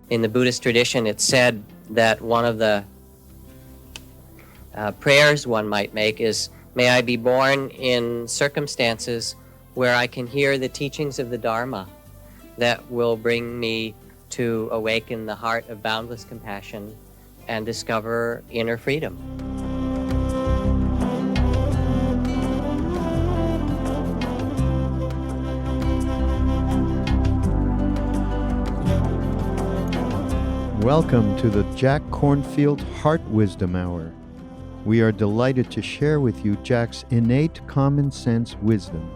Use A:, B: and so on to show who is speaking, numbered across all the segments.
A: In the Buddhist tradition, it's said that one of the prayers one might make is, may I be born in circumstances where I can hear the teachings of the Dharma that will bring me to awaken the heart of boundless compassion and discover inner freedom.
B: Welcome to the Jack Kornfield Heart Wisdom Hour. We are delighted to share with you Jack's innate common sense wisdom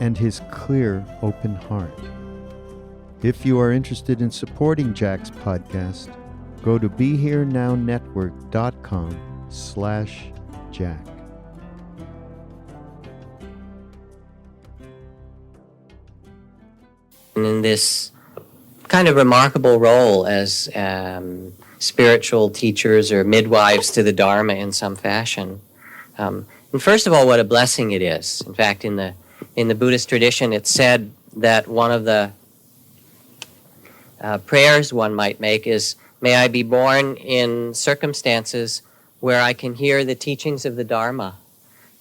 B: and his clear, open heart. If you are interested in supporting Jack's podcast, go to BeHereNowNetwork.com/Jack.
A: And in this kind of remarkable role as spiritual teachers or midwives to the Dharma in some fashion. And first of all, what a blessing it is. In fact, in the Buddhist tradition, it's said that one of the prayers one might make is, may I be born in circumstances where I can hear the teachings of the Dharma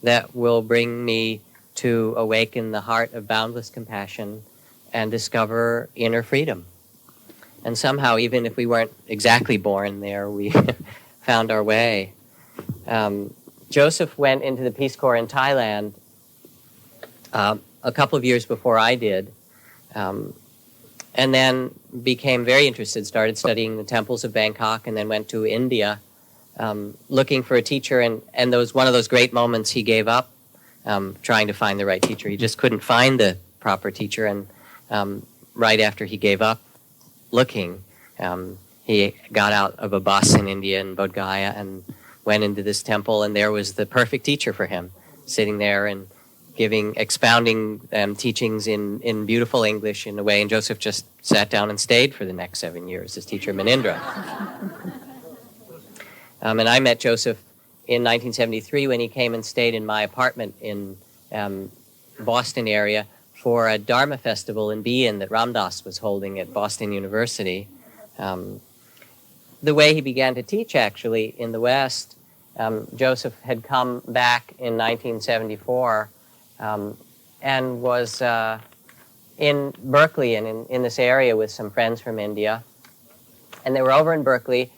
A: that will bring me to awaken the heart of boundless compassion and discover inner freedom. And somehow, even if we weren't exactly born there, we found our way. Joseph went into the Peace Corps in Thailand a couple of years before I did, and then became very interested, started studying the temples of Bangkok, and then went to India looking for a teacher. And there was one of those great moments he gave up trying to find the right teacher. He just couldn't find the proper teacher, and right after he gave up looking, he got out of a bus in India, in Bodh Gaya, and went into this temple, and there was the perfect teacher for him, sitting there and expounding teachings in beautiful English in a way, and Joseph just sat down and stayed for the next 7 years, his teacher Manindra. And I met Joseph in 1973 when he came and stayed in my apartment in Boston area for a Dharma festival in Bean that Ram Dass was holding at Boston University. The way he began to teach, actually, in the West, Joseph had come back in 1974 and was in Berkeley and in this area with some friends from India. And they were over in Berkeley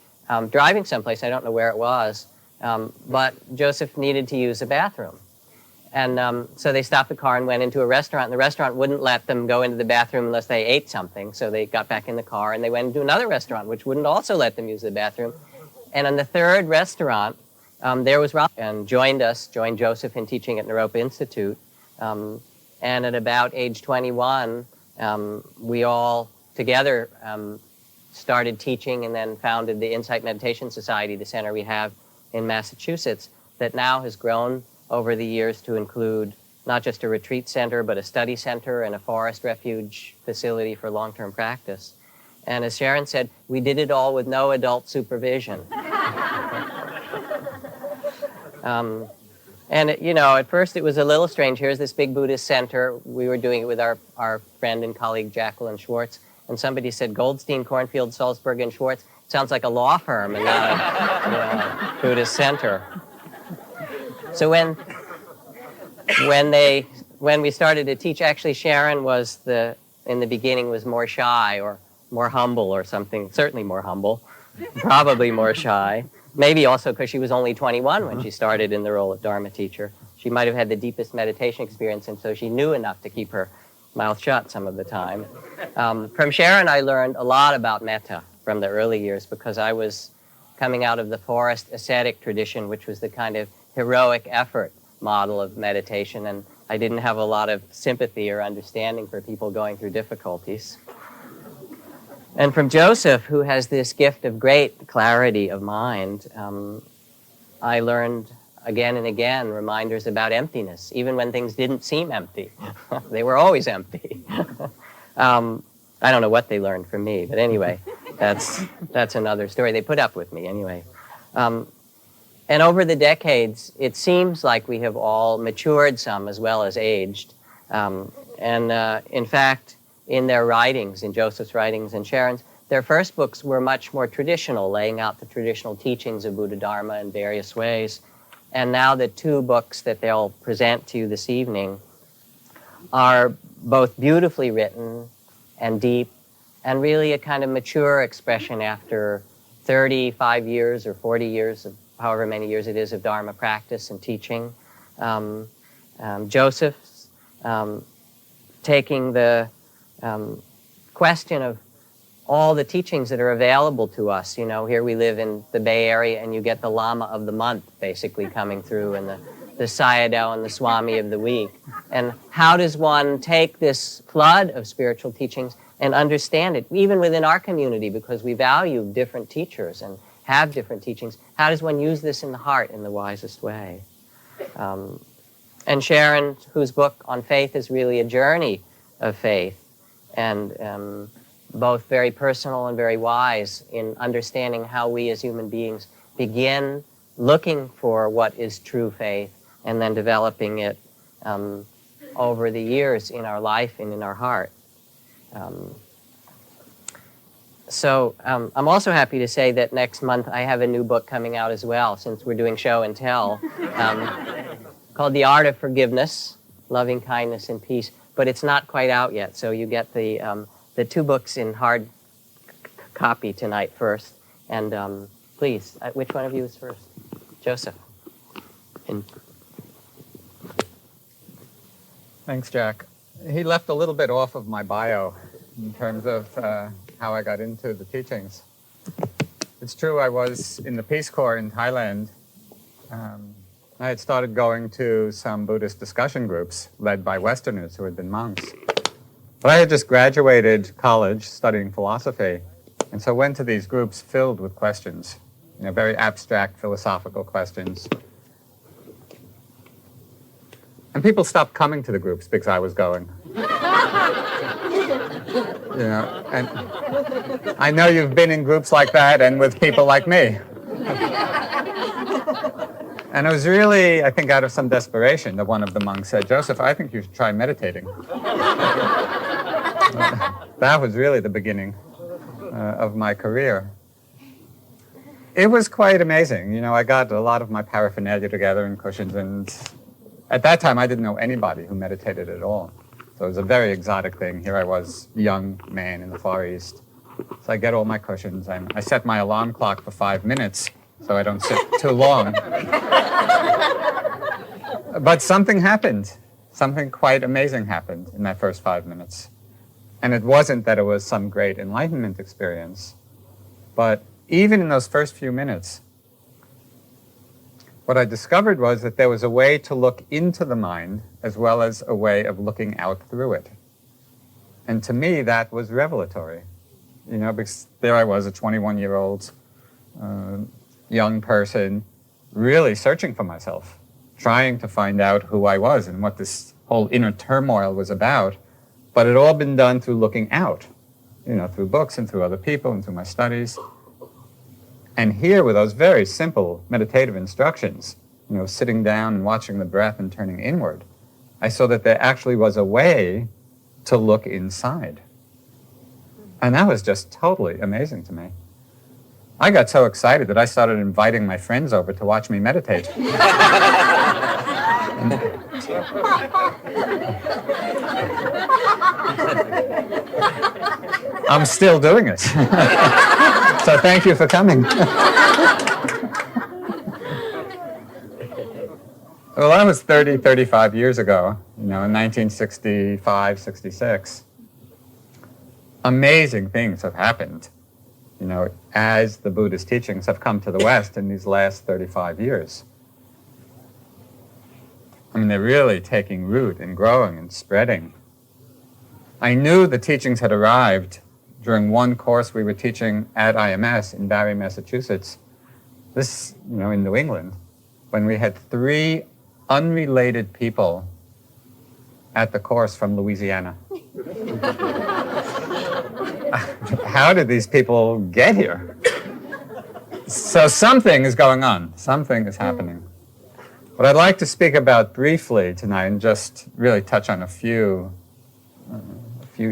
A: driving someplace, I don't know where it was, but Joseph needed to use a bathroom. And so they stopped the car and went into a restaurant, and the restaurant wouldn't let them go into the bathroom unless they ate something. So they got back in the car, and they went into another restaurant, which wouldn't also let them use the bathroom. And on the third restaurant, there was Ram, and joined Joseph in teaching at Naropa Institute. And at about age 21, we all together started teaching and then founded the Insight Meditation Society, the center we have in Massachusetts, that now has grown over the years to include not just a retreat center, but a study center and a forest refuge facility for long-term practice. And as Sharon said, we did it all with no adult supervision. And, at first it was a little strange. Here's this big Buddhist center. We were doing it with our friend and colleague, Jacqueline Schwartz. And somebody said, Goldstein, Kornfield, Salzberg, and Schwartz. Sounds like a law firm and not a Buddhist center. So when we started to teach, actually Sharon was in the beginning was more shy or more humble or something, certainly more humble, probably more shy. Maybe also because she was only 21 when she started in the role of Dharma teacher. She might have had the deepest meditation experience, and so she knew enough to keep her mouth shut some of the time. From Sharon, I learned a lot about metta from the early years because I was coming out of the forest ascetic tradition, which was the kind of heroic effort model of meditation, and I didn't have a lot of sympathy or understanding for people going through difficulties. And from Joseph, who has this gift of great clarity of mind, I learned again and again reminders about emptiness, even when things didn't seem empty. They were always empty. I don't know what they learned from me, but anyway, that's another story. They put up with me anyway. And over the decades, it seems like we have all matured some as well as aged. In fact, in their writings, in Joseph's writings and Sharon's, their first books were much more traditional, laying out the traditional teachings of Buddha Dharma in various ways. And now the two books that they'll present to you this evening are both beautifully written and deep, and really a kind of mature expression after 35 years or 40 years, of however many years it is, of Dharma practice and teaching. Joseph's taking the question of all the teachings that are available to us. You know, here we live in the Bay Area, and you get the Lama of the month basically coming through, and the Sayadaw and the Swami of the week. And how does one take this flood of spiritual teachings and understand it, even within our community, because we value different teachers and have different teachings? How does one use this in the heart in the wisest way? And Sharon, whose book on faith is really a journey of faith, and both very personal and very wise in understanding how we as human beings begin looking for what is true faith and then developing it over the years in our life and in our heart. So I'm also happy to say that next month I have a new book coming out as well, since we're doing show and tell, called The Art of Forgiveness, Loving Kindness and Peace, but it's not quite out yet, so you get the two books in hard copy tonight first. And please, which one of you is first? Joseph.
C: Thanks, Jack. He left a little bit off of my bio in terms of how I got into the teachings. It's true, I was in the Peace Corps in Thailand. I had started going to some Buddhist discussion groups led by Westerners who had been monks. But I had just graduated college studying philosophy, and so went to these groups filled with questions, very abstract philosophical questions. And people stopped coming to the groups because I was going. And I know you've been in groups like that and with people like me. And it was really, I think, out of some desperation that one of the monks said, "Joseph, I think you should try meditating." That was really the beginning of my career. It was quite amazing. I got a lot of my paraphernalia together and cushions, and at that time I didn't know anybody who meditated at all. So it was a very exotic thing. Here I was, young man in the Far East. So I get all my cushions, and I set my alarm clock for 5 minutes so I don't sit too long. But something happened. Something quite amazing happened in that first 5 minutes. And it wasn't that it was some great enlightenment experience, but even in those first few minutes, what I discovered was that there was a way to look into the mind as well as a way of looking out through it. And to me, that was revelatory. Because there I was, a 21-year-old young person, really searching for myself, trying to find out who I was and what this whole inner turmoil was about. But it all been done through looking out, through books and through other people and through my studies. And here, with those very simple meditative instructions, sitting down and watching the breath and turning inward, I saw that there actually was a way to look inside. And that was just totally amazing to me. I got so excited that I started inviting my friends over to watch me meditate. I'm still doing it. So thank you for coming. Well, that was 35 years ago, in 1965, 66. Amazing things have happened, as the Buddhist teachings have come to the West in these last 35 years. They're really taking root and growing and spreading. I knew the teachings had arrived during one course we were teaching at IMS in Barre, Massachusetts, this, in New England, when we had 3 unrelated people at the course from Louisiana. How did these people get here? So something is going on. Something is happening. What I'd like to speak about briefly tonight, and just really touch on a few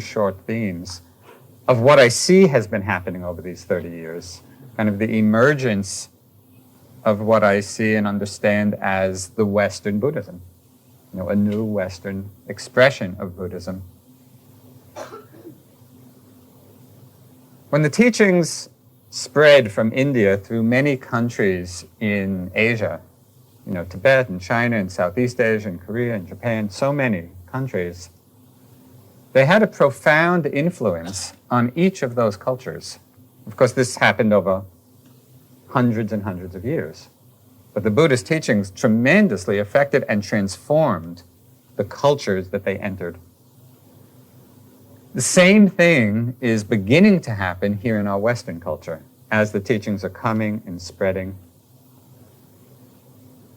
C: short themes, of what I see has been happening over these 30 years, kind of the emergence of what I see and understand as the Western Buddhism, a new Western expression of Buddhism. When the teachings spread from India through many countries in Asia, Tibet and China and Southeast Asia and Korea and Japan, so many countries, they had a profound influence on each of those cultures. Of course, this happened over hundreds and hundreds of years. But the Buddhist teachings tremendously affected and transformed the cultures that they entered. The same thing is beginning to happen here in our Western culture as the teachings are coming and spreading.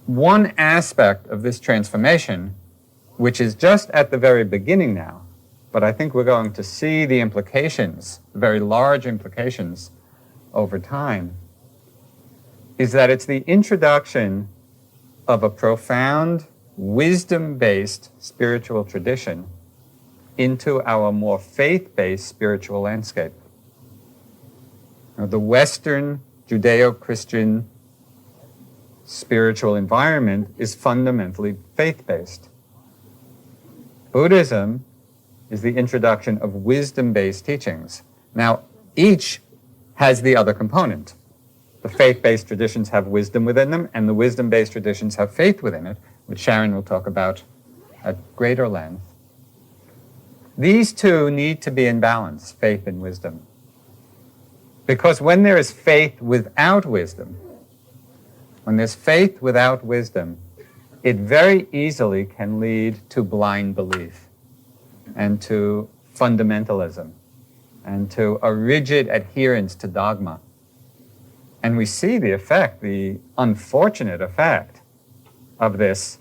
C: One aspect of this transformation, which is just at the very beginning now, but I think we're going to see the implications, very large implications over time, is that it's the introduction of a profound, wisdom-based spiritual tradition into our more faith-based spiritual landscape. The Western Judeo-Christian spiritual environment is fundamentally faith-based. Buddhism is the introduction of wisdom-based teachings. Now, each has the other component. The faith-based traditions have wisdom within them, and the wisdom-based traditions have faith within it, which Sharon will talk about at greater length. These two need to be in balance, faith and wisdom. Because when there is faith without wisdom, it very easily can lead to blind belief and to fundamentalism and to a rigid adherence to dogma. And we see the effect, the unfortunate effect of this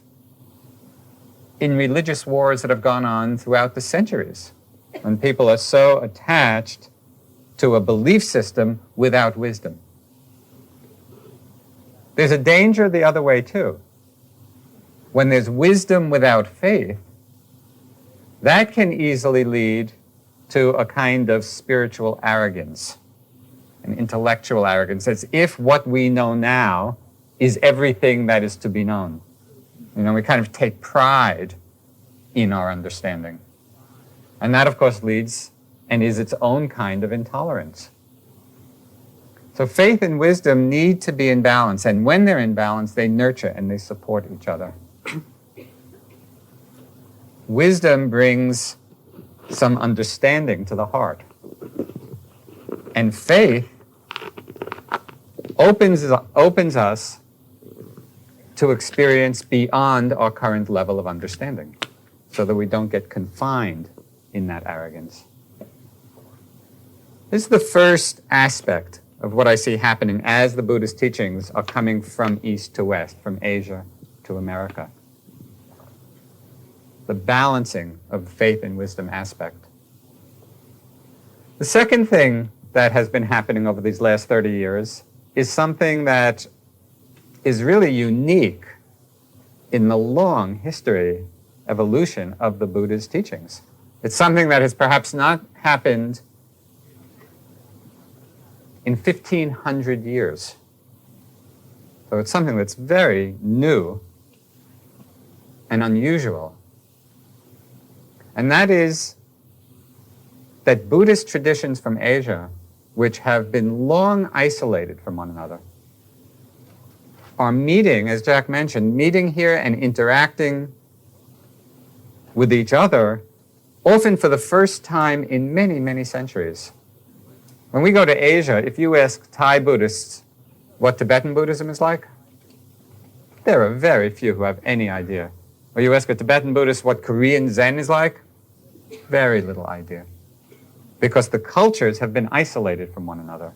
C: in religious wars that have gone on throughout the centuries, when people are so attached to a belief system without wisdom. There's a danger the other way too. When there's wisdom without faith, that can easily lead to a kind of spiritual arrogance, an intellectual arrogance, as if what we know now is everything that is to be known. We kind of take pride in our understanding. And that, of course, leads and is its own kind of intolerance. So faith and wisdom need to be in balance, and when they're in balance, they nurture and they support each other. Wisdom brings some understanding to the heart, and faith opens us to experience beyond our current level of understanding, so that we don't get confined in that arrogance. This is the first aspect of what I see happening as the Buddhist teachings are coming from east to west, from Asia to America. The balancing of the faith and wisdom aspect. The second thing that has been happening over these last 30 years is something that is really unique in the long history, evolution of the Buddha's teachings. It's something that has perhaps not happened in 1,500 years. So it's something that's very new and unusual. And that is that Buddhist traditions from Asia, which have been long isolated from one another, are meeting, as Jack mentioned, meeting here and interacting with each other, often for the first time in many, many centuries. When we go to Asia, if you ask Thai Buddhists what Tibetan Buddhism is like, there are very few who have any idea. Or you ask a Tibetan Buddhist what Korean Zen is like, very little idea. Because the cultures have been isolated from one another.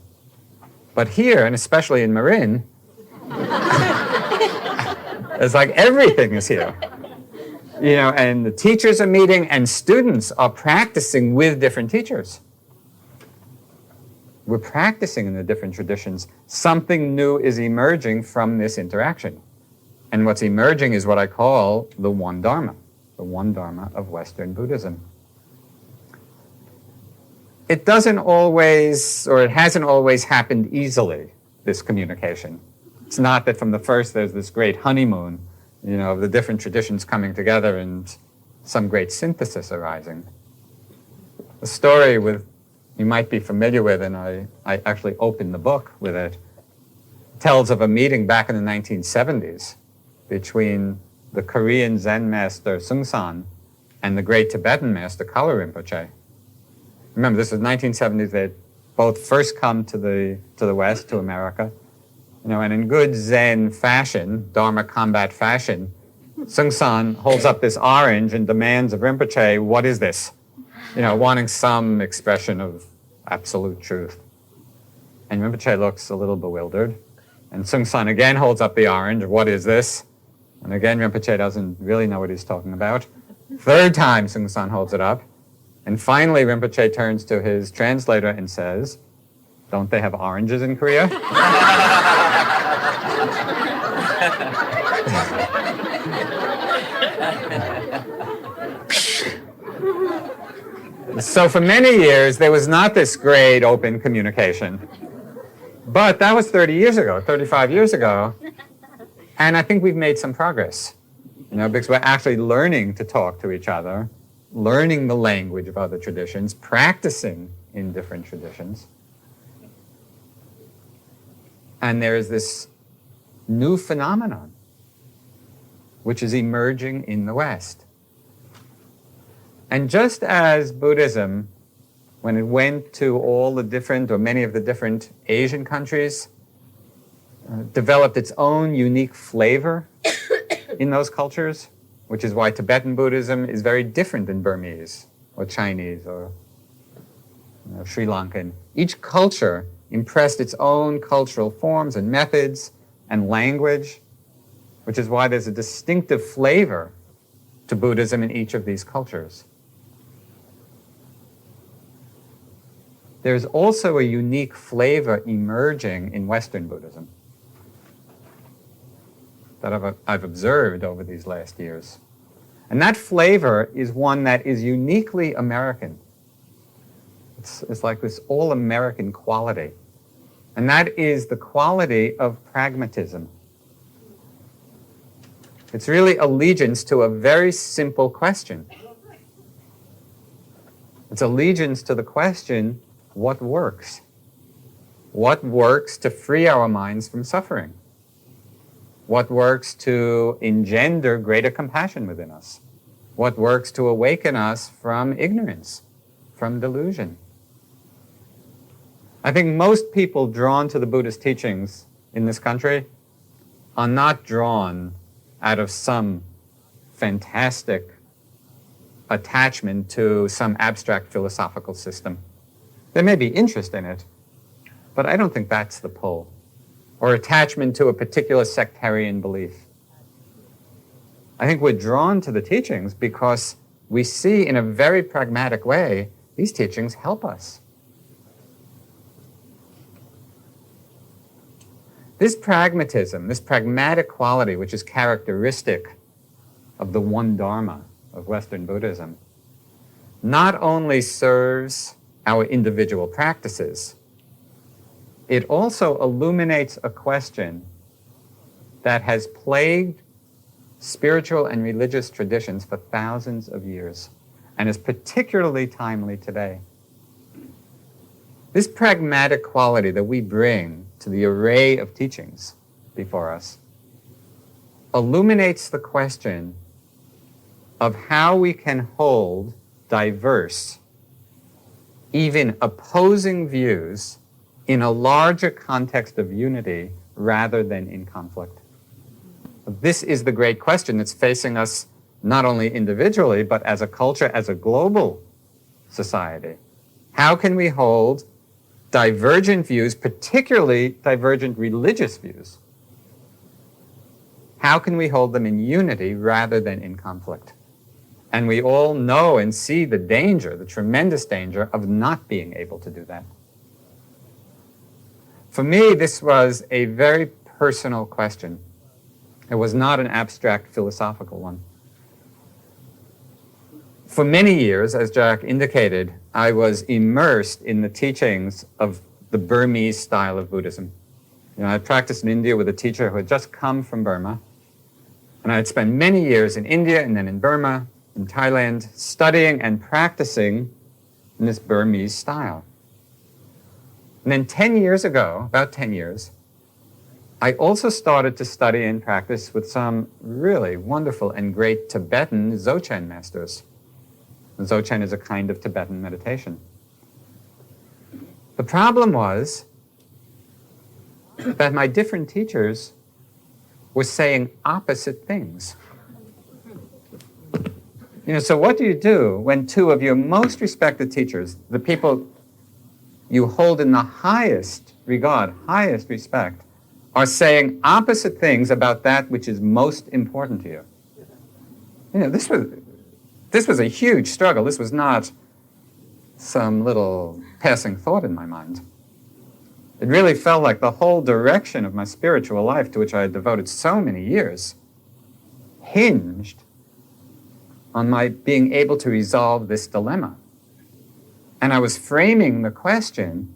C: But here, and especially in Marin, it's like everything is here. And the teachers are meeting and students are practicing with different teachers. We're practicing in the different traditions. Something new is emerging from this interaction. And what's emerging is what I call the one Dharma of Western Buddhism. it doesn't always, or it hasn't always happened easily, this communication. It's not that from the first there's this great honeymoon, of the different traditions coming together and some great synthesis arising. The story you might be familiar with, and I actually opened the book with it, tells of a meeting back in the 1970s between the Korean Zen master Seung-san and the great Tibetan master Kalu Rinpoche. Remember, this was 1970s. They had both first come to the West, to America, and in good Zen fashion, Dharma combat fashion, Seung-san holds up this orange and demands of Rinpoche, what is this? Wanting some expression of absolute truth. And Rinpoche looks a little bewildered. And Seung-san again holds up the orange, what is this? And again, Rinpoche doesn't really know what he's talking about. Third time, Seung-san holds it up. And finally, Rinpoche turns to his translator and says, don't they have oranges in Korea? So for many years, there was not this great open communication. But that was 30 years ago, 35 years ago. And I think we've made some progress, because we're actually learning to talk to each other, learning the language of other traditions, practicing in different traditions. And there is this new phenomenon which is emerging in the West. And just as Buddhism, when it went to all the different, or many of the different Asian countries, developed its own unique flavor in those cultures, which is why Tibetan Buddhism is very different than Burmese or Chinese or Sri Lankan. Each culture impressed its own cultural forms and methods and language, which is why there's a distinctive flavor to Buddhism in each of these cultures. There's also a unique flavor emerging in Western Buddhism that I've observed over these last years. And that flavor is one that is uniquely American. It's like this all-American quality. And that is the quality of pragmatism. It's really allegiance to a very simple question. It's allegiance to the question, what works? What works to free our minds from suffering? What works to engender greater compassion within us? What works to awaken us from ignorance, from delusion? I think most people drawn to the Buddhist teachings in this country are not drawn out of some fantastic attachment to some abstract philosophical system. There may be interest in it, but I don't think that's the pull, or attachment to a particular sectarian belief. I think we're drawn to the teachings because we see in a very pragmatic way these teachings help us. This pragmatism, this pragmatic quality, which is characteristic of the one Dharma of Western Buddhism, not only serves our individual practices, it also illuminates a question that has plagued spiritual and religious traditions for thousands of years and is particularly timely today. This pragmatic quality that we bring to the array of teachings before us illuminates the question of how we can hold diverse, even opposing views in a larger context of unity rather than in conflict. This is the great question that's facing us not only individually, but as a culture, as a global society. How can we hold divergent views, particularly divergent religious views? How can we hold them in unity rather than in conflict? And we all know and see the danger, the tremendous danger of not being able to do that. For me, this was a very personal question. It was not an abstract philosophical one. For many years, as Jack indicated, I was immersed in the teachings of the Burmese style of Buddhism. You know, I practiced in India with a teacher who had just come from Burma, and I had spent many years in India and then in Burma, in Thailand, studying and practicing in this Burmese style. And then 10 years ago, about 10 years, I also started to study and practice with some really wonderful and great Tibetan Dzogchen masters. Dzogchen is a kind of Tibetan meditation. The problem was that my different teachers were saying opposite things. You know, so what do you do when two of your most respected teachers, the people you hold in the highest regard, highest respect, are saying opposite things about that which is most important to you? You know, this was a huge struggle. This was not some little passing thought in my mind. It really felt like the whole direction of my spiritual life, to which I had devoted so many years, hinged on my being able to resolve this dilemma. And I was framing the question,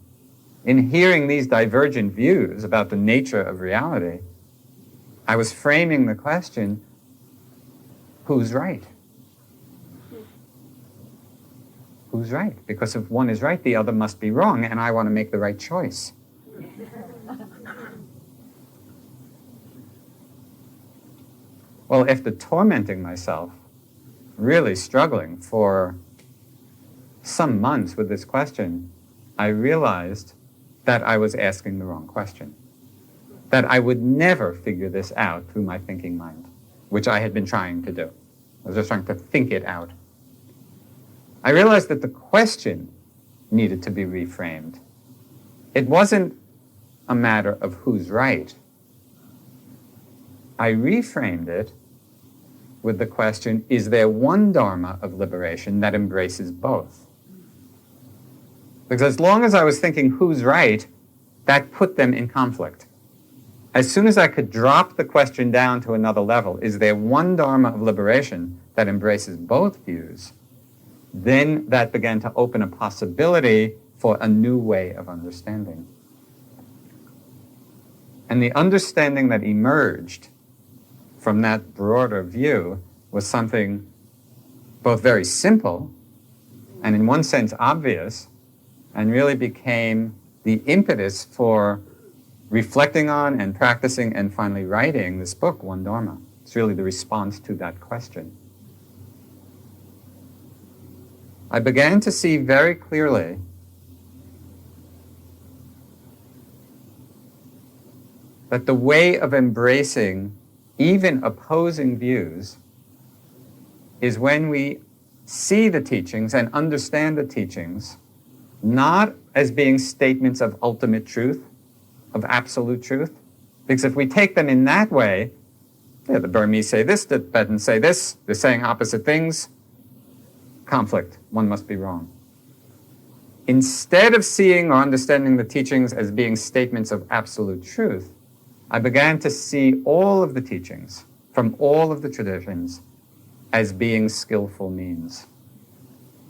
C: in hearing these divergent views about the nature of reality, I was framing the question, who's right? Who's right? Because if one is right, the other must be wrong, and I want to make the right choice. Well, after tormenting myself, really struggling for some months with this question, I realized that I was asking the wrong question. That I would never figure this out through my thinking mind, which I had been trying to do. I was just trying to think it out. I realized that the question needed to be reframed. It wasn't a matter of who's right. I reframed it with the question, is there one Dharma of liberation that embraces both? Because as long as I was thinking who's right, that put them in conflict. As soon as I could drop the question down to another level, is there one Dharma of liberation that embraces both views? Then that began to open a possibility for a new way of understanding. And the understanding that emerged from that broader view was something both very simple and in one sense obvious, and really became the impetus for reflecting on and practicing and finally writing this book, One Dharma. It's really the response to that question. I began to see very clearly that the way of embracing even opposing views is when we see the teachings and understand the teachings not as being statements of ultimate truth, of absolute truth. Because if we take them in that way, yeah, the Burmese say this, the Tibetans say this, they're saying opposite things, conflict, one must be wrong. Instead of seeing or understanding the teachings as being statements of absolute truth, I began to see all of the teachings from all of the traditions as being skillful means.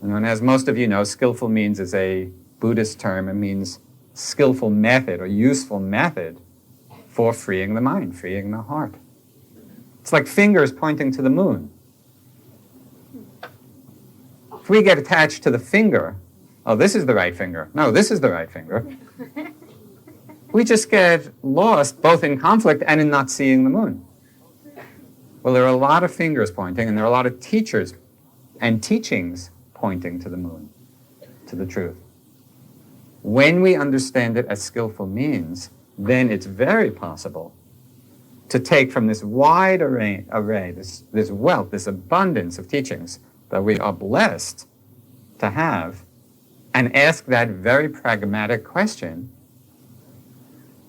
C: And as most of you know, skillful means is a Buddhist term. It means skillful method or useful method for freeing the mind, freeing the heart. It's like fingers pointing to the moon. If we get attached to the finger, oh, this is the right finger. No, this is the right finger. We just get lost both in conflict and in not seeing the moon. Well, there are a lot of fingers pointing, and there are a lot of teachers and teachings pointing to the moon, to the truth. When we understand it as skillful means, then it's very possible to take from this wide array this wealth, this abundance of teachings that we are blessed to have, and ask that very pragmatic question,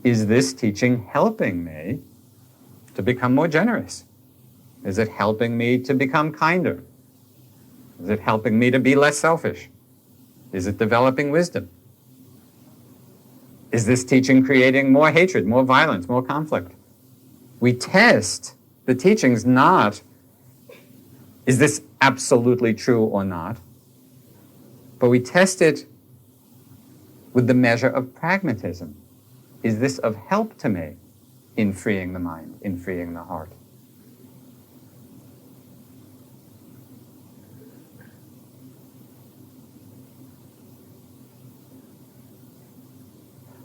C: is this teaching helping me to become more generous? Is it helping me to become kinder? Is it helping me to be less selfish? Is it developing wisdom? Is this teaching creating more hatred, more violence, more conflict? We test the teachings not, is this absolutely true or not, but we test it with the measure of pragmatism. Is this of help to me in freeing the mind, in freeing the heart?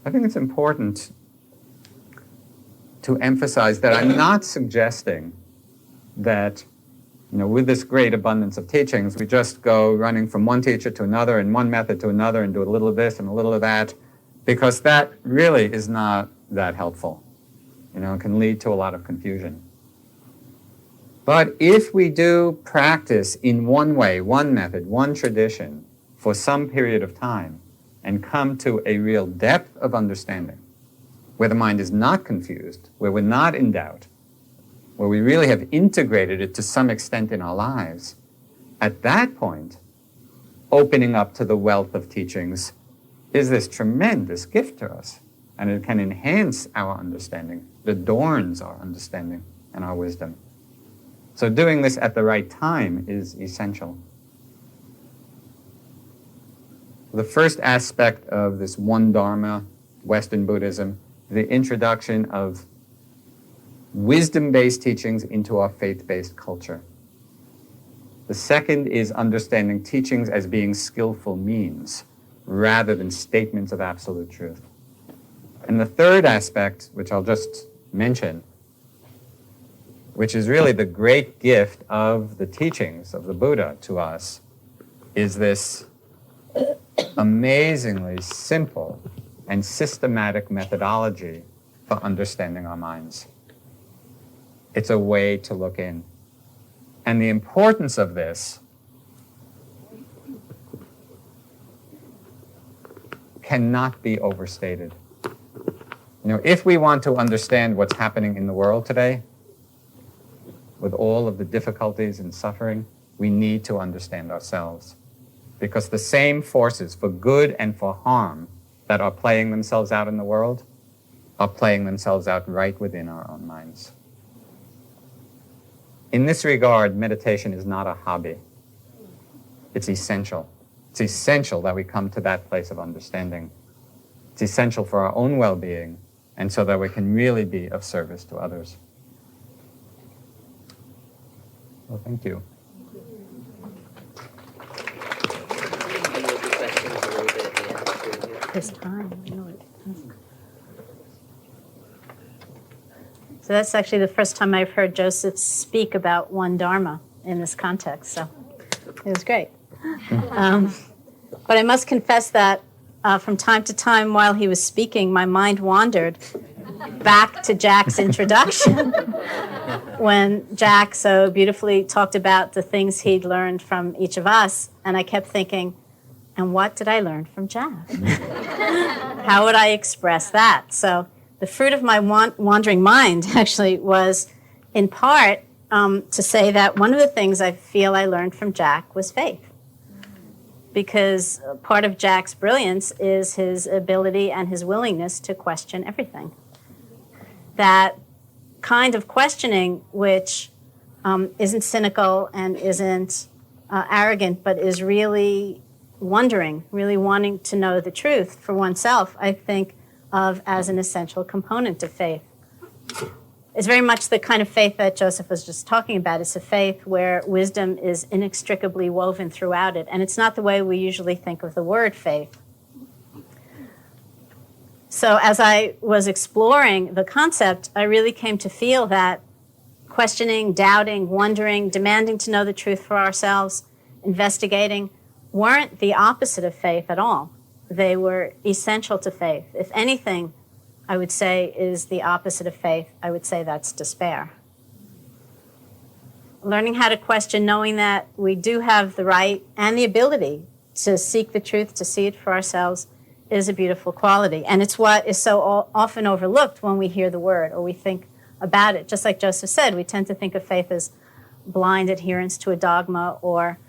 C: I think it's important to emphasize that I'm not suggesting that, with this great abundance of teachings, we just go running from one teacher to another and one method to another and do a little of this and a little of that, because that really is not that helpful. It can lead to a lot of confusion. But if we do practice in one way, one method, one tradition for some period of time and come to a real depth of understanding, where the mind is not confused, where we're not in doubt, where we really have integrated it to some extent in our lives, at that point, opening up to the wealth of teachings is this tremendous gift to us. And it can enhance our understanding. It adorns our understanding and our wisdom. So doing this at the right time is essential. The first aspect of this one Dharma, Western Buddhism, the introduction of wisdom-based teachings into our faith-based culture. The second is understanding teachings as being skillful means rather than statements of absolute truth. And the third aspect, which I'll just mention, which is really the great gift of the teachings of the Buddha to us, is this amazingly simple and systematic methodology for understanding our minds. It's a way to look in. And the importance of this cannot be overstated. If we want to understand what's happening in the world today, with all of the difficulties and suffering, we need to understand ourselves. Because the same forces for good and for harm that are playing themselves out in the world are playing themselves out right within our own minds. In this regard, meditation is not a hobby. It's essential. It's essential that we come to that place of understanding. It's essential for our own well-being, and so that we can really be of service to others. Well, thank you.
D: This time, So that's actually the first time I've heard Joseph speak about one Dharma in this context, so it was great. But I must confess that from time to time while he was speaking, my mind wandered back to Jack's introduction when Jack so beautifully talked about the things he'd learned from each of us, and I kept thinking, and what did I learn from Jack? How would I express that? So the fruit of my wandering mind actually was, in part, to say that one of the things I feel I learned from Jack was faith. Because part of Jack's brilliance is his ability and his willingness to question everything. That kind of questioning which isn't cynical and isn't arrogant, but is really wondering, really wanting to know the truth for oneself, I think of as an essential component of faith. It's very much the kind of faith that Joseph was just talking about. It's a faith where wisdom is inextricably woven throughout it, and it's not the way we usually think of the word faith. So as I was exploring the concept, I really came to feel that questioning, doubting, wondering, demanding to know the truth for ourselves, investigating, weren't the opposite of faith at all. They were essential to faith. If anything, I would say is the opposite of faith, I would say that's despair. Learning how to question, knowing that we do have the right and the ability to seek the truth, to see it for ourselves, is a beautiful quality. And it's what is so often overlooked when we hear the word or we think about it. Just like Joseph said, we tend to think of faith as blind adherence to a dogma or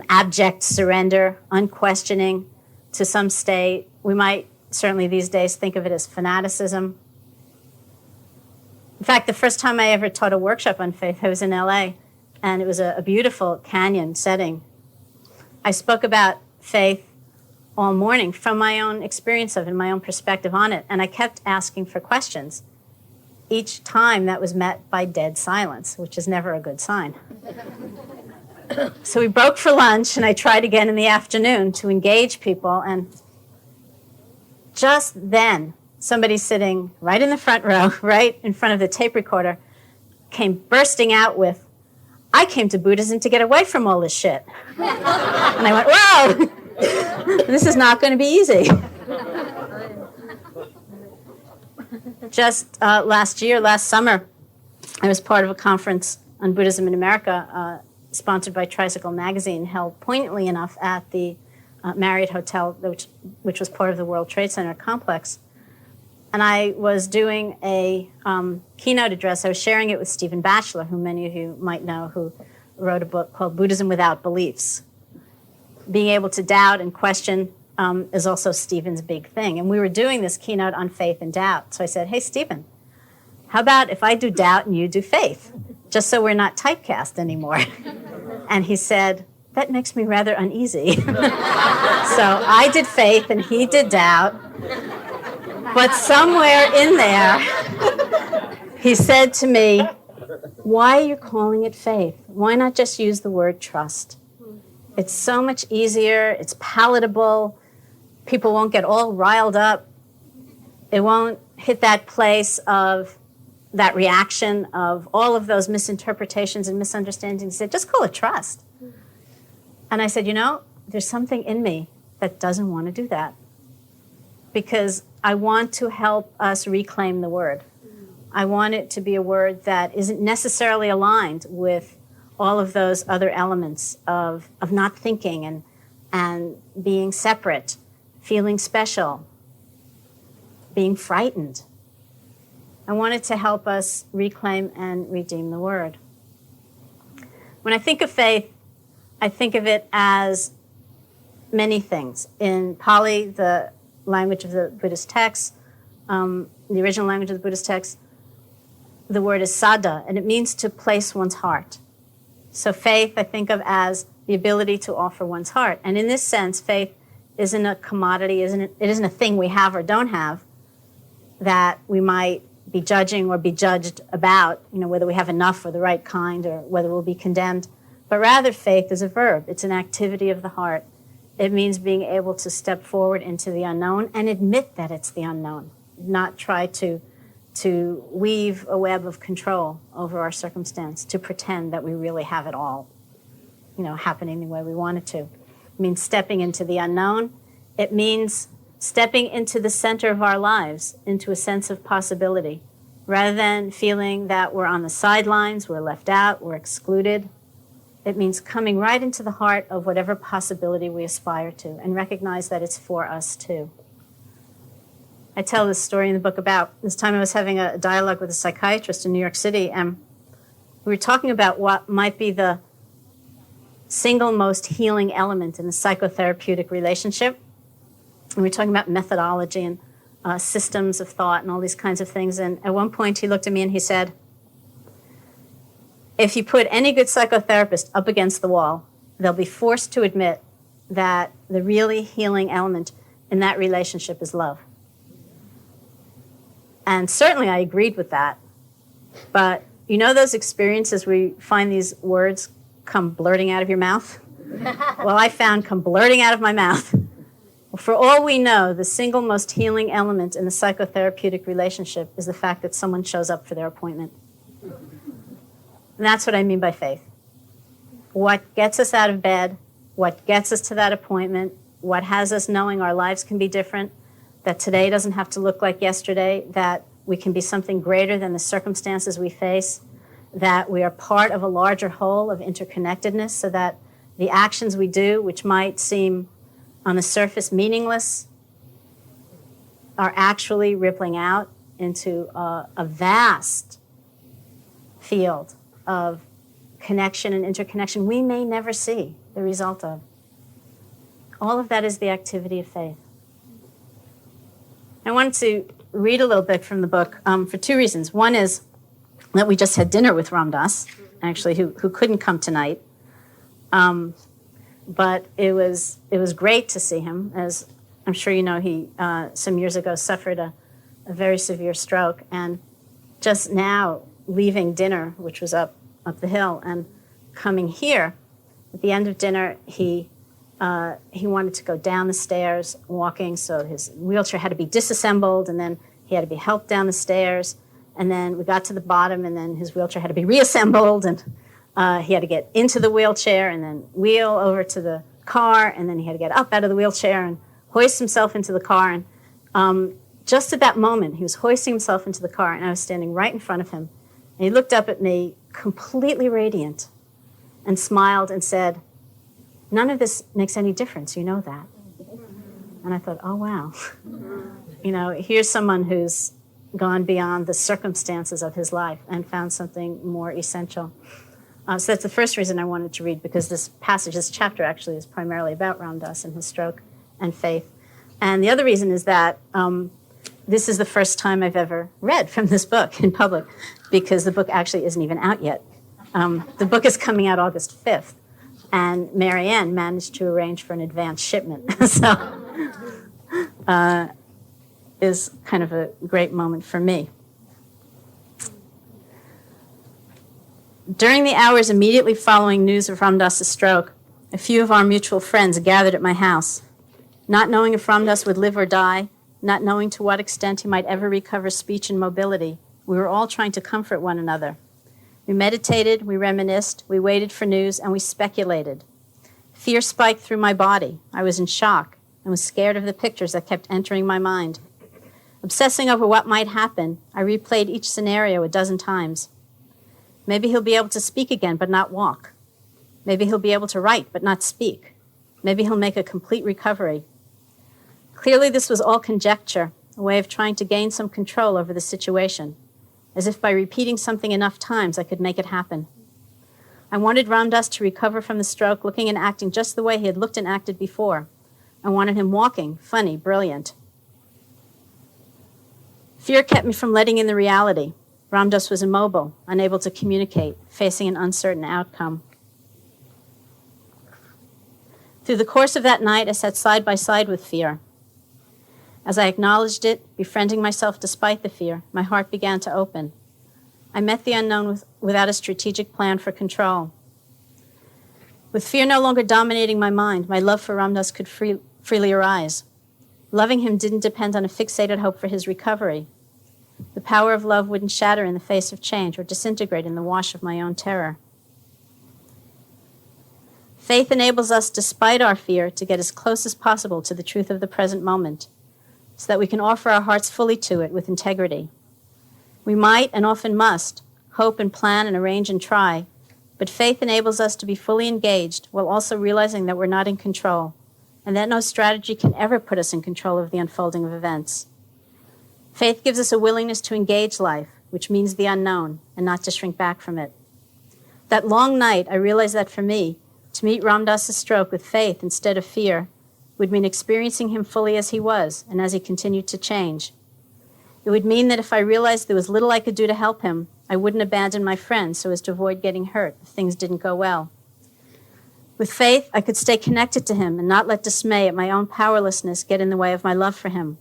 D: abject surrender, unquestioning to some state. We might certainly these days think of it as fanaticism. In fact, the first time I ever taught a workshop on faith, I was in LA, and it was a beautiful canyon setting. I spoke about faith all morning from my own experience of it, my own perspective on it, and I kept asking for questions. Each time that was met by dead silence, which is never a good sign. So we broke for lunch, and I tried again in the afternoon to engage people, and just then, somebody sitting right in the front row, right in front of the tape recorder, came bursting out with, "I came to Buddhism to get away from all this shit." And I went, "Whoa, this is not going to be easy." Just last summer, I was part of a conference on Buddhism in America, sponsored by Tricycle Magazine, held poignantly enough at the Marriott Hotel, which was part of the World Trade Center complex. And I was doing a keynote address. I was sharing it with Stephen Batchelor, who many of you might know, who wrote a book called Buddhism Without Beliefs. Being able to doubt and question is also Stephen's big thing. And we were doing this keynote on faith and doubt. So I said, "Hey, Stephen, how about if I do doubt and you do faith, just so we're not typecast anymore?" And he said, "That makes me rather uneasy." So I did faith and he did doubt. But somewhere in there, he said to me, "Why are you calling it faith? Why not just use the word trust? It's so much easier, it's palatable, people won't get all riled up, it won't hit that place of that reaction of all of those misinterpretations and misunderstandings." He said, "Just call it trust." And I said, there's something in me that doesn't want to do that, because I want to help us reclaim the word. I want it to be a word that isn't necessarily aligned with all of those other elements of not thinking and being separate, feeling special, being frightened. I want it to help us reclaim and redeem the word. When I think of faith, I think of it as many things. In Pali, the language of the Buddhist text, the original language of the Buddhist text, the word is saddha, and it means to place one's heart. So faith, I think of as the ability to offer one's heart. And in this sense, faith isn't a commodity, it isn't a thing we have or don't have that we might be judging or be judged about, whether we have enough or the right kind or whether we'll be condemned. But rather, faith is a verb. It's an activity of the heart. It means being able to step forward into the unknown and admit that it's the unknown, not try to weave a web of control over our circumstance, to pretend that we really have it all, happening the way we want it to. It means stepping into the unknown. It means stepping into the center of our lives, into a sense of possibility, rather than feeling that we're on the sidelines, we're left out, we're excluded. It means coming right into the heart of whatever possibility we aspire to and recognize that it's for us too. I tell this story in the book about this time I was having a dialogue with a psychiatrist in New York City, and we were talking about what might be the single most healing element in the psychotherapeutic relationship. And we were talking about methodology and systems of thought and all these kinds of things. And at one point he looked at me and he said, "If you put any good psychotherapist up against the wall, they'll be forced to admit that the really healing element in that relationship is love." And certainly I agreed with that. But those experiences where you find these words come blurting out of your mouth? Well, I found come blurting out of my mouth. For all we know, the single most healing element in the psychotherapeutic relationship is the fact that someone shows up for their appointment. And that's what I mean by faith. What gets us out of bed, what gets us to that appointment, what has us knowing our lives can be different, that today doesn't have to look like yesterday, that we can be something greater than the circumstances we face, that we are part of a larger whole of interconnectedness, so that the actions we do, which might seem on the surface meaningless, are actually rippling out into a vast field of connection and interconnection we may never see the result of. All of that is the activity of faith. I wanted to read a little bit from the book for two reasons. One is that we just had dinner with Ram Dass, actually, who couldn't come tonight. But it was great to see him. As I'm sure you know, he some years ago suffered a very severe stroke, and just now leaving dinner, which was up the hill, and coming here, at the end of dinner, he wanted to go down the stairs walking, so his wheelchair had to be disassembled, and then he had to be helped down the stairs, and then we got to the bottom, and then his wheelchair had to be reassembled, and he had to get into the wheelchair and then wheel over to the car, and then he had to get up out of the wheelchair and hoist himself into the car. And just at that moment, he was hoisting himself into the car, and I was standing right in front of him. And he looked up at me, completely radiant, and smiled and said, "None of this makes any difference, you know that." And I thought, oh, wow. Here's someone who's gone beyond the circumstances of his life and found something more essential. So that's the first reason I wanted to read, because this chapter actually is primarily about Ram Dass and his stroke and faith. And the other reason is that this is the first time I've ever read from this book in public, because the book actually isn't even out yet. The book is coming out August 5th, and Marianne managed to arrange for an advance shipment. So is kind of a great moment for me. During the hours immediately following news of Ram Dass's stroke, a few of our mutual friends gathered at my house. Not knowing if Ram Dass would live or die, not knowing to what extent he might ever recover speech and mobility, we were all trying to comfort one another. We meditated, we reminisced, we waited for news, and we speculated. Fear spiked through my body. I was in shock and was scared of the pictures that kept entering my mind. Obsessing over what might happen, I replayed each scenario a dozen times. Maybe he'll be able to speak again but not walk. Maybe he'll be able to write but not speak. Maybe he'll make a complete recovery. Clearly this was all conjecture, a way of trying to gain some control over the situation, as if by repeating something enough times I could make it happen. I wanted Ram Dass to recover from the stroke looking and acting just the way he had looked and acted before. I wanted him walking, funny, brilliant. Fear kept me from letting in the reality. Ram Dass was immobile, unable to communicate, facing an uncertain outcome. Through the course of that night, I sat side by side with fear. As I acknowledged it, befriending myself despite the fear, my heart began to open. I met the unknown without a strategic plan for control. With fear no longer dominating my mind, my love for Ram Dass could freely arise. Loving him didn't depend on a fixated hope for his recovery. The power of love wouldn't shatter in the face of change or disintegrate in the wash of my own terror. Faith enables us, despite our fear, to get as close as possible to the truth of the present moment, so that we can offer our hearts fully to it with integrity. We might, and often must, hope and plan and arrange and try, but faith enables us to be fully engaged while also realizing that we're not in control, and that no strategy can ever put us in control of the unfolding of events. Faith gives us a willingness to engage life, which means the unknown, and not to shrink back from it. That long night, I realized that for me, to meet Ram Dass's stroke with faith instead of fear would mean experiencing him fully as he was and as he continued to change. It would mean that if I realized there was little I could do to help him, I wouldn't abandon my friend so as to avoid getting hurt if things didn't go well. With faith, I could stay connected to him and not let dismay at my own powerlessness get in the way of my love for him.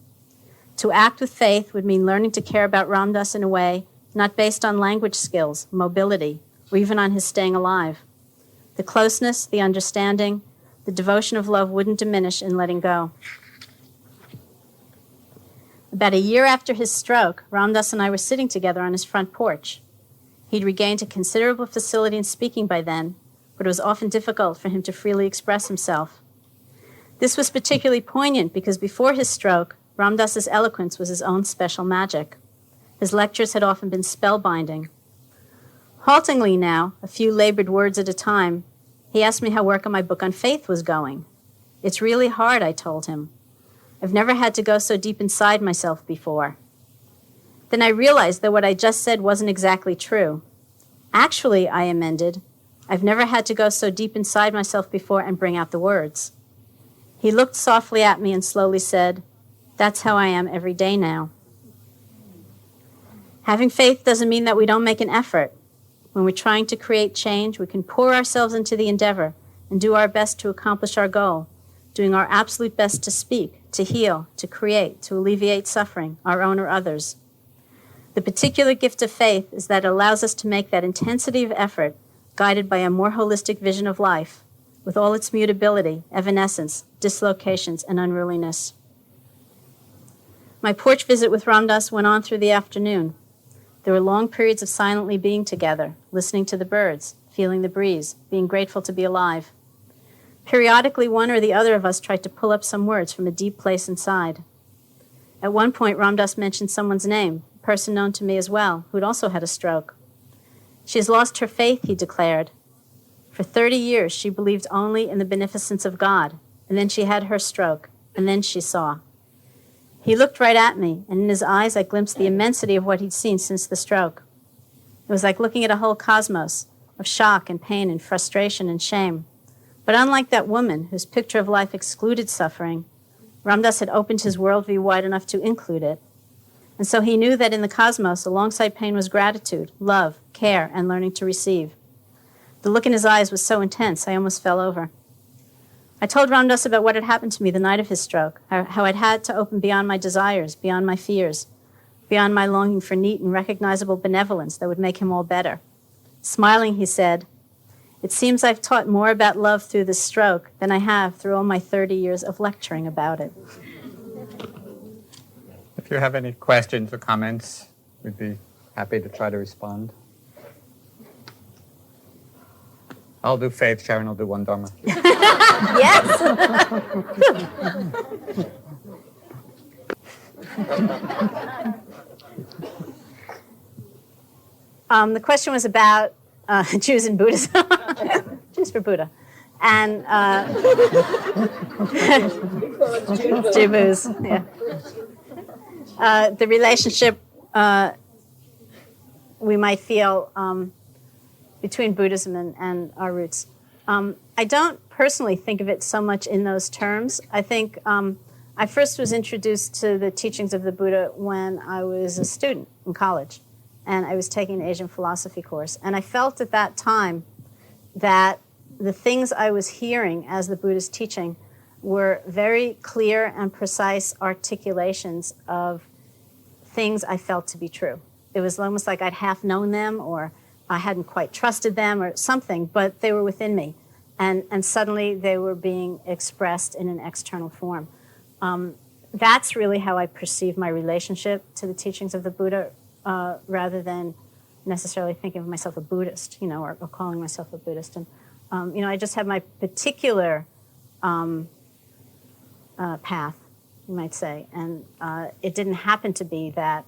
D: To act with faith would mean learning to care about Ram Dass in a way not based on language skills, mobility, or even on his staying alive. The closeness, the understanding, the devotion of love wouldn't diminish in letting go. About a year after his stroke, Ram Dass and I were sitting together on his front porch. He'd regained a considerable facility in speaking by then, but it was often difficult for him to freely express himself. This was particularly poignant because before his stroke, Ram Dass's eloquence was his own special magic. His lectures had often been spellbinding. Haltingly now, a few labored words at a time, he asked me how work on my book on faith was going. It's really hard, I told him. I've never had to go so deep inside myself before. Then I realized that what I just said wasn't exactly true. Actually, I amended, I've never had to go so deep inside myself before and bring out the words. He looked softly at me and slowly said, "That's how I am every day now." Having faith doesn't mean that we don't make an effort. When we're trying to create change, we can pour ourselves into the endeavor and do our best to accomplish our goal, doing our absolute best to speak, to heal, to create, to alleviate suffering, our own or others. The particular gift of faith is that it allows us to make that intensity of effort guided by a more holistic vision of life, with all its mutability, evanescence, dislocations, and unruliness. My porch visit with Ram Dass went on through the afternoon. There were long periods of silently being together, listening to the birds, feeling the breeze, being grateful to be alive. Periodically, one or the other of us tried to pull up some words from a deep place inside. At one point, Ram Dass mentioned someone's name, a person known to me as well, who'd also had a stroke. She has lost her faith, he declared. For 30 years, she believed only in the beneficence of God, and then she had her stroke, and then she saw. He looked right at me, and in his eyes I glimpsed the immensity of what he'd seen since the stroke. It was like looking at a whole cosmos of shock and pain and frustration and shame. But unlike that woman whose picture of life excluded suffering, Ram Dass had opened his worldview wide enough to include it. And so he knew that in the cosmos, alongside pain was gratitude, love, care, and learning to receive. The look in his eyes was so intense, I almost fell over. I told Ram Dass about what had happened to me the night of his stroke, how I'd had to open beyond my desires, beyond my fears, beyond my longing for neat and recognizable benevolence that would make him all better. Smiling, he said, "It seems I've taught more about love through this stroke than I have through all my 30 years of lecturing about it."
C: If you have any questions or comments, we'd be happy to try to respond. I'll do faith, Sharon will do one Dharma.
D: Yes. The question was about Jews and Buddhism. Jews for Buddha. And Jews, yeah. The relationship we might feel between Buddhism and our roots. I don't personally think of it so much in those terms. I think I first was introduced to the teachings of the Buddha when I was a student in college, and I was taking an Asian philosophy course. And I felt at that time that the things I was hearing as the Buddha's teaching were very clear and precise articulations of things I felt to be true. It was almost like I'd half known them, or I hadn't quite trusted them or something, but they were within me. And suddenly they were being expressed in an external form. That's really how I perceive my relationship to the teachings of the Buddha, rather than necessarily thinking of myself a Buddhist, or calling myself a Buddhist. And, I just have my particular path, you might say. And it didn't happen to be that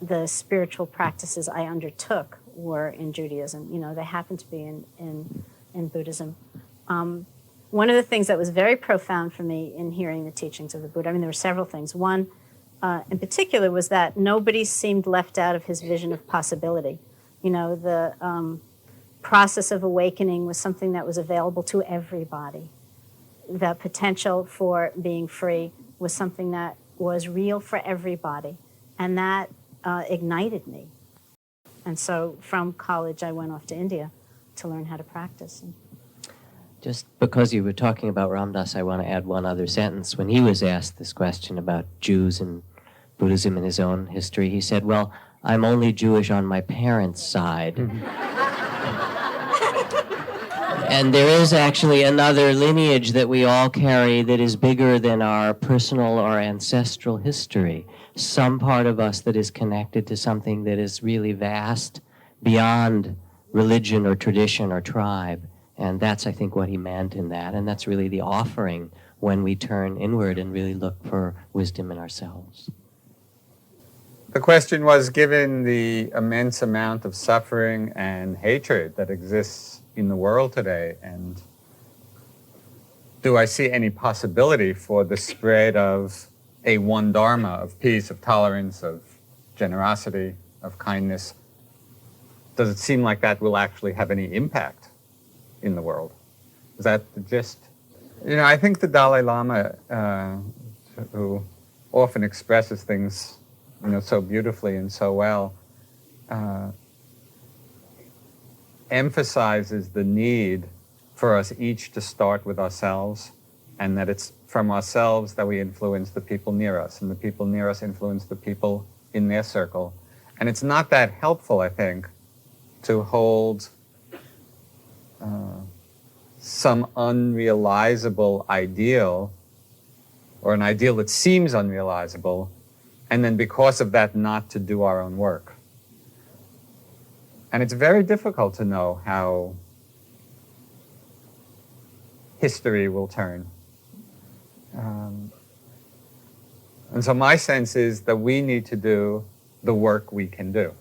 D: the spiritual practices I undertook were in Judaism. They happened to be in Buddhism. One of the things that was very profound for me in hearing the teachings of the Buddha, there were several things. One in particular was that nobody seemed left out of his vision of possibility. The process of awakening was something that was available to everybody. The potential for being free was something that was real for everybody. And that ignited me. And so from college, I went off to India to learn how to practice.
A: Just because you were talking about Ram Dass, I want to add one other sentence. When he was asked this question about Jews and Buddhism in his own history, he said, "Well, I'm only Jewish on my parents' side." And there is actually another lineage that we all carry that is bigger than our personal or ancestral history. Some part of us that is connected to something that is really vast beyond religion or tradition or tribe. And that's, I think, what he meant in that. And that's really the offering when we turn inward and really look for wisdom in ourselves.
C: The question was, given the immense amount of suffering and hatred that exists in the world today, and do I see any possibility for the spread of a one Dharma, of peace, of tolerance, of generosity, of kindness? Does it seem like that will actually have any impact in the world? Is that the gist? I think the Dalai Lama, who often expresses things, so beautifully and so well, emphasizes the need for us each to start with ourselves, and that it's from ourselves that we influence the people near us, and the people near us influence the people in their circle. And it's not that helpful, I think, to hold some unrealizable ideal, or an ideal that seems unrealizable, and then because of that not to do our own work. And it's very difficult to know how history will turn. And so my sense is that we need to do the work we can do,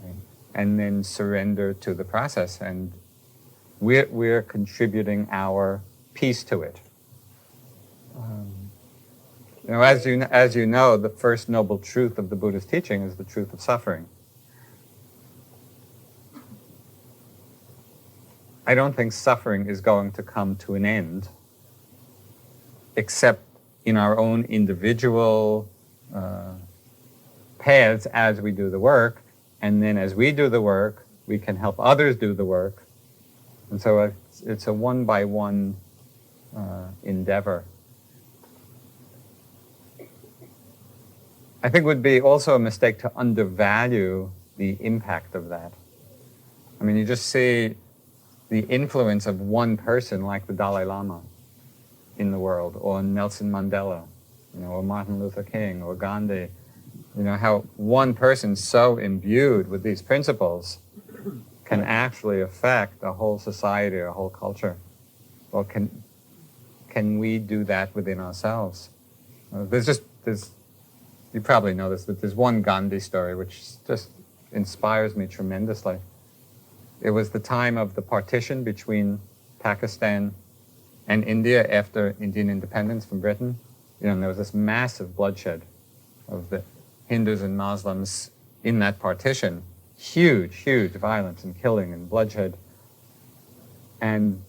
C: right? And then surrender to the process, and we're contributing our piece to it. As you know, the first noble truth of the Buddhist teaching is the truth of suffering. I don't think suffering is going to come to an end except in our own individual paths as we do the work, and then as we do the work, we can help others do the work. And so it's a one-by-one endeavor. I think it would be also a mistake to undervalue the impact of that. I mean, you just see the influence of one person like the Dalai Lama in the world, or Nelson Mandela, or Martin Luther King, or Gandhi. How one person so imbued with these principles can actually affect a whole society, a whole culture. Well, can we do that within ourselves? You probably know this, but there's one Gandhi story which just inspires me tremendously. It was the time of the partition between Pakistan and India after Indian independence from Britain. And there was this massive bloodshed of the Hindus and Muslims in that partition. Huge, huge violence and killing and bloodshed. And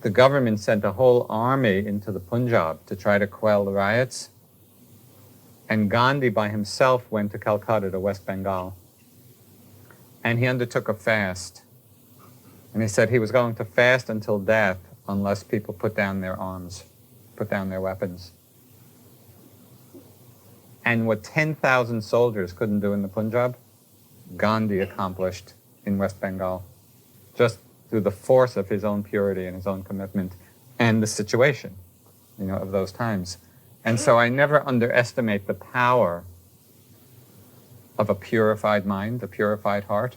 C: the government sent a whole army into the Punjab to try to quell the riots. And Gandhi by himself went to Calcutta, to West Bengal. And he undertook a fast. And he said he was going to fast until death unless people put down their arms, put down their weapons. And what 10,000 soldiers couldn't do in the Punjab, Gandhi accomplished in West Bengal, just through the force of his own purity and his own commitment and the situation, of those times. And so I never underestimate the power of a purified mind, a purified heart.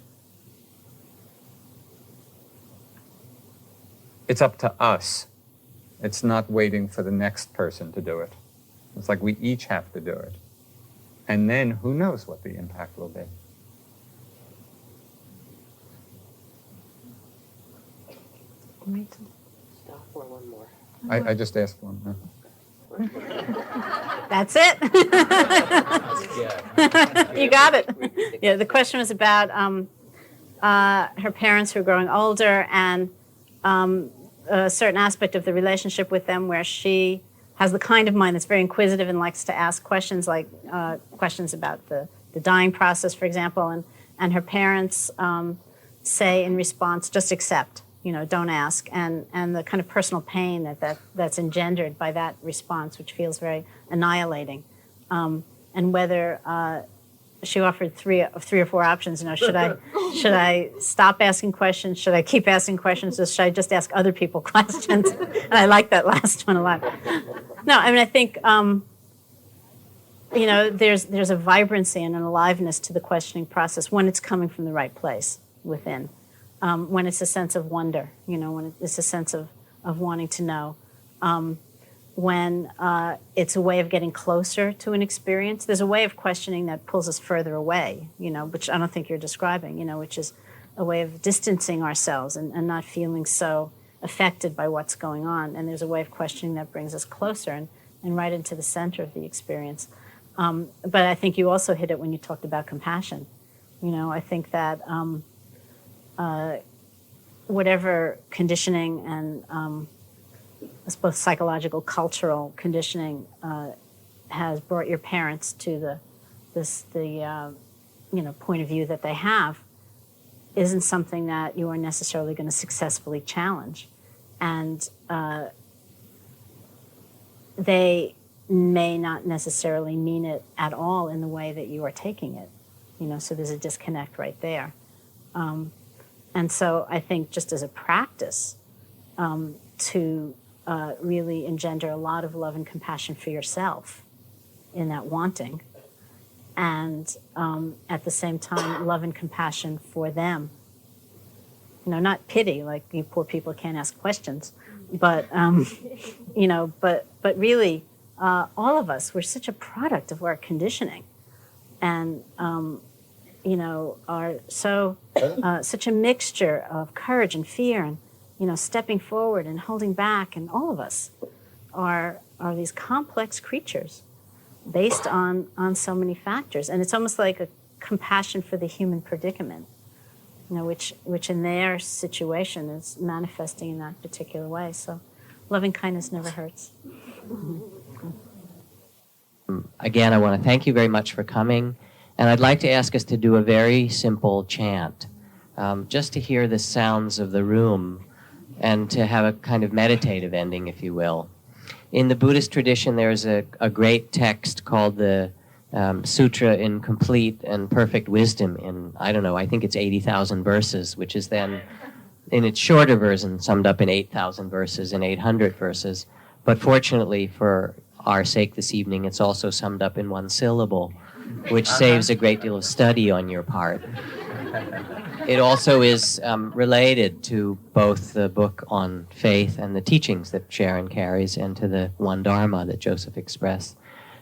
C: It's up to us. It's not waiting for the next person to do it. It's like we each have to do it. And then who knows what the impact will be.
A: Stop for one more.
C: I just asked one. Huh?
D: That's it. You got it. Yeah, the question was about her parents who are growing older, and a certain aspect of the relationship with them where she has the kind of mind that's very inquisitive and likes to ask questions, like questions about the dying process, for example, and her parents say in response, just accept, don't ask, and the kind of personal pain that's engendered by that response, which feels very annihilating, and whether she offered three or four options. Should I stop asking questions? Should I keep asking questions? Or should I just ask other people questions? And I like that last one a lot. No, I mean, I think there's a vibrancy and an aliveness to the questioning process when it's coming from the right place within. When it's a sense of wonder, when it's a sense of wanting to know. When it's a way of getting closer to an experience. There's a way of questioning that pulls us further away, which I don't think you're describing, which is a way of distancing ourselves and not feeling so affected by what's going on. And there's a way of questioning that brings us closer and right into the center of the experience. But I think you also hit it when you talked about compassion. I think that whatever conditioning and I suppose psychological, cultural conditioning has brought your parents to the point of view that they have. isn't something that you are necessarily going to successfully challenge. And they may not necessarily mean it at all in the way that you are taking it. So there's a disconnect right there. And so I think just as a practice, to really engender a lot of love and compassion for yourself in that wanting, and at the same time, love and compassion for them. Not pity, like you poor people can't ask questions, but but really, all of us, we're such a product of our conditioning, and are so such a mixture of courage and fear, and stepping forward and holding back, and all of us are these complex creatures based on so many factors. And it's almost like a compassion for the human predicament, which in their situation is manifesting in that particular way. So loving kindness never hurts.
A: Again, I want to thank you very much for coming. And I'd like to ask us to do a very simple chant, just to hear the sounds of the room and to have a kind of meditative ending, if you will. In the Buddhist tradition, there's a great text called the Sutra in Complete and Perfect Wisdom in, I think it's 80,000 verses, which is then, in its shorter version, summed up in 8,000 verses and 800 verses. But fortunately for our sake this evening, it's also summed up in one syllable, which saves a great deal of study on your part. It also is related to both the book on faith and the teachings that Sharon carries, and to the one Dharma that Joseph expressed.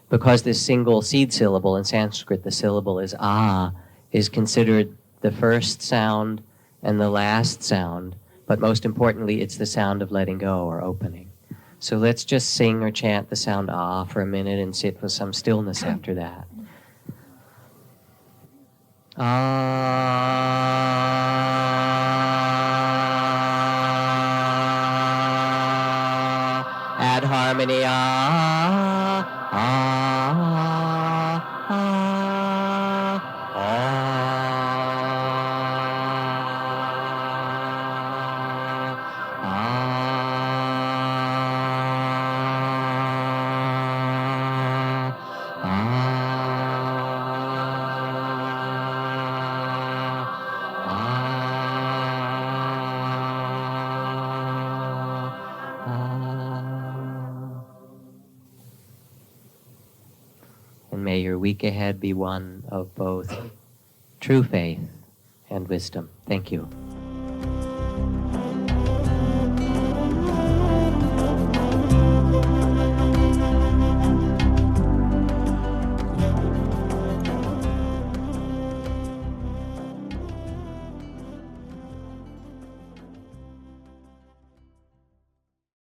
A: Because this single seed syllable in Sanskrit, the syllable is ah, is considered the first sound and the last sound, but most importantly, it's the sound of letting go or opening. So let's just sing or chant the sound ah for a minute and sit with some stillness after that. Add harmony. And may your week ahead be one of both true faith and wisdom. Thank you.